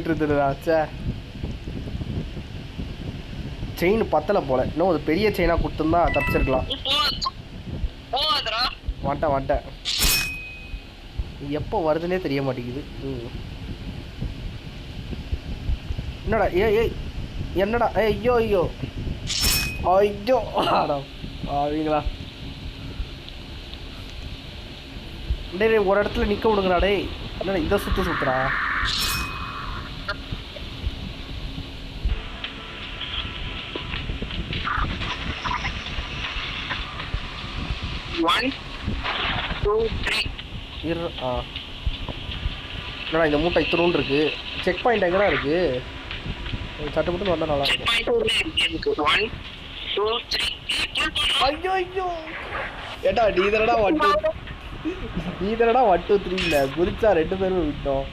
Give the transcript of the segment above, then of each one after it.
வந்துட்டு இருந்ததுடா. சே செயின் பத்தலை போல. இன்னும் ஒரு பெரிய செயினாக கொடுத்துருந்தா தப்பிச்சிருக்கலாம். வந்துட்டேன். எப்போ வருதுன்னே தெரிய மாட்டேங்குது. என்னடா ஏய் என்னடா ஐயோ ஆடா அவங்களா டேய் ஒரு இடத்துல நிற்க விடுங்கடா. டேய் என்னடா இதை சுற்றுறா. என்னடா இந்த மூட்டை இத்தனூண்டு இருக்கு. செக் பாயிண்ட் எங்கடா இருக்கு? சட்டை மட்டும் வந்தா நல்லா இருக்கும். ஐயோ ஏடா நீ தானடா 1 2 3 இல்ல குதிச்சா 2 பேரும் விட்டோம்.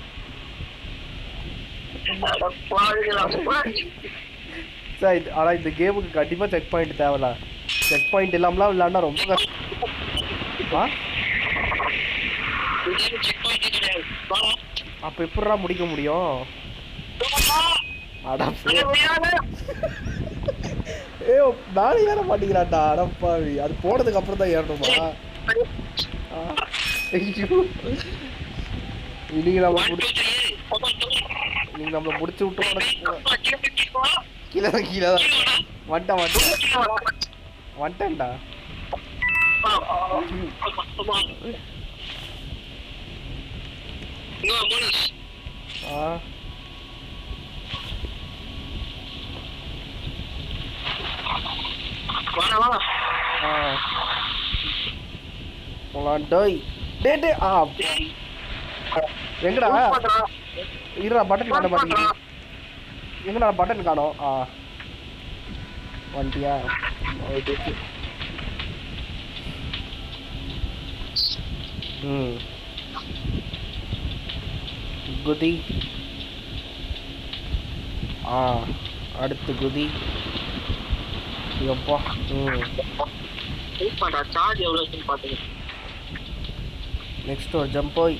சார் ஆனா இந்த கேமுக்கு கண்டிப்பா செக் பாயிண்ட் தேவையில்ல. செக் பாயிண்ட் இல்லாமலாம் விளையாண்டா ரொம்ப கஷ்டம். அப்ப எப்படிடா முடிக்க முடியும்? நானே ஏற மாட்டேங்கிறான்டா. அடப்பாவி அது போனதுக்கு அப்புறம் தான் ஏறணுமா? நீங்க நம்மள முடிச்சு விட்டு கீழே வந்துட்டேன்டா. எங்கடா இருடா பட்டன் காண மாட்டேங்குது. எங்கடா பட்டன் காணோம்? வண்டியா குதி. அடுத்து குதி. எப்பா நெக்ஸ்ட் ஒரு ஜம்ப். போய்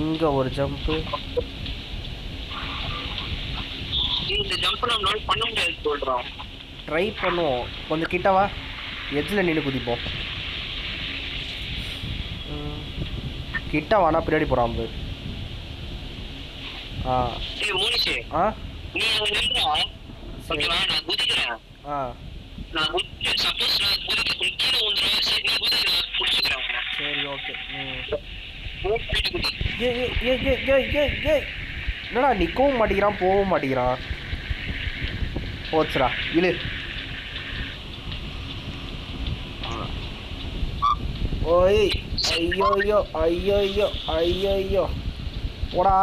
இங்க ஒரு ஜம்ப். ட்ரை பண்ணுவோம். கொஞ்சம் கிட்டவா எட்ஜில் நின்று குதிப்போம். கிட்ட வானா பின்னாடி போறான். சரி ஓகே. என்னடா நிற்கவும் மாட்டேங்கிறான் போகவும் மாட்டேங்கிறான். போச்சுடா இழு. ஓய் ஐயோ போடா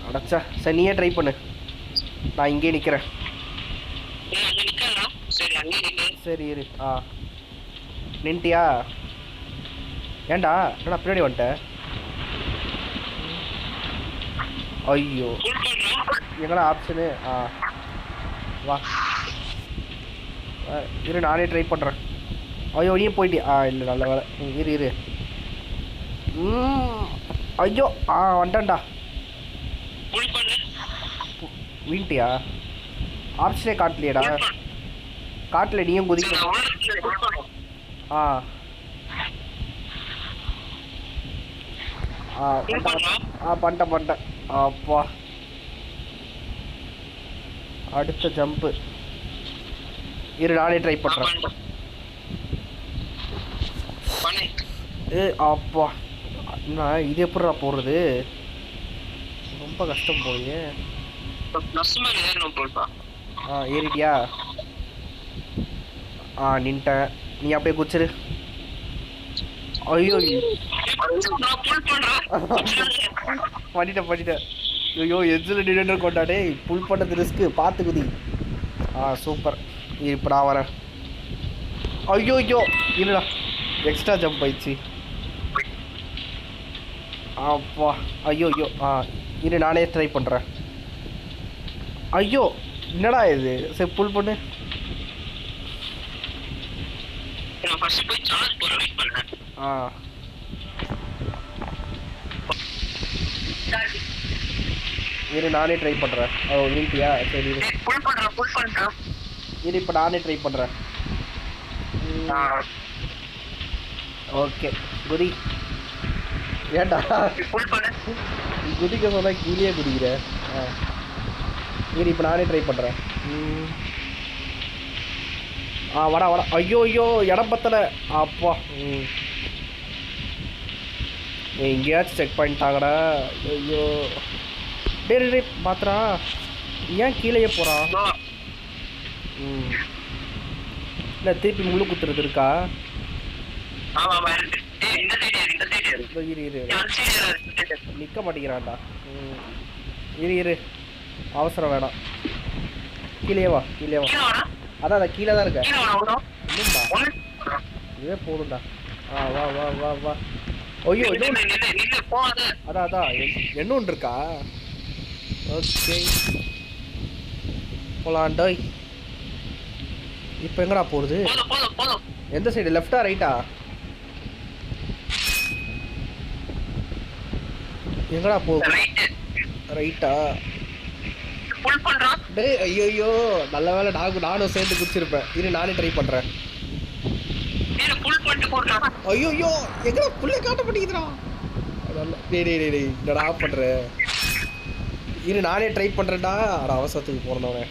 அடைச்சா. சரி நீயே ட்ரை பண்ணு. நான் இங்கே நிற்கிறேன். சரி இரு. நின்ட்டியா? ஏண்டா என்னடா பின்னாடி வந்துட்டேன். ஐயோ எங்கடா ஆப்ஷனு? வா இரு நானே ட்ரை பண்ணுறேன். ஐயோ நீயே போயிட்டியா? இல்லை நல்ல வேலை. இரு ஐயோ வந்துட்டேன்டா. வீண்ட்டியா? ஆப்ஷனே காட்டலையேடா. காட்டல நீயும் குதிக்க. பண்ணிட்டேன். அப்பா அடுத்த ஜம்ப்பு. இரு நானே ட்ரை பண்ணுறேன். அப்பா நான் இது எப்படிடா போடுறது? ரொம்ப கஷ்டம் போயே. ஏறிட்டியா? நின்ட்டேன். நீ அப்படியே குச்சிரு. ஐயோ பண்ணிட்டேன். ஐயோ எட்ஜில் நின்று கொண்டாடே. புல் பண்ணது ரிஸ்க்கு. பார்த்து குதி. சூப்பர். இப்போ நான் வரேன். ஐயோ இல்லைடா எக்ஸ்ட்ரா ஜம்ப் ஆயிடுச்சு. அப்பா ஐயோ இரு நானே ட்ரை பண்ணுறேன். ஐயோ என்னடா இது? சரி புல் பண்ணு. இரு நானே ட்ரை பண்ணுறேன். ஓ நீட்டியா? சரி இரு. இரு இப்போ நானே ட்ரை பண்ணுறேன். ஓகே குதி. ஏண்டா குதிக்க சொன்னா கீழே குதிக்கிற? இரு இப்போ நானே ட்ரை பண்ணுறேன். வாடா வாடா. ஐயோ ஐயோ இடம் பத்தலை. அப்பா. எங்கேயாச்சும் செக் பண்ணிட்டாங்கடா. ஐயோ டே டே பாத்துறா. ஏன் கீழேயே போகிறான்? இல்லை திருப்பி முள்ளு குத்துறது இருக்கா? இரு இரு நிற்க மாட்டேங்கிறான்டா. இரு இரு அவசரம் வேணாம். கீழே வா கீழே வா. அதான் கீழே தான் இருக்க. இன்னும்டா இதே போதும்டா. வா வா வா வா. ஐயோ அதான் அதான் என்ன ஒன்று இருக்கா? ஓகே போலாண்டோய். இப்போ எங்கடா போகிறது? எந்த சைடு? லெஃப்டா ரைட்டா? எங்கடா போகுது? ரைட்டா? டேய் ஐயோ நல்ல வேலை நானும் சேர்ந்து குடிச்சிருப்பேன். இரு நானே ட்ரை பண்ணுறேன். ஐயோ எங்கடா புள்ளை காட்ட மாட்டேங்குதுடா. டேய் டேய் டேய் என்னடா பண்ணுற? இரு நானே ட்ரை பண்ணுறேன்டா. அவசரத்துக்கு போகிறேன்.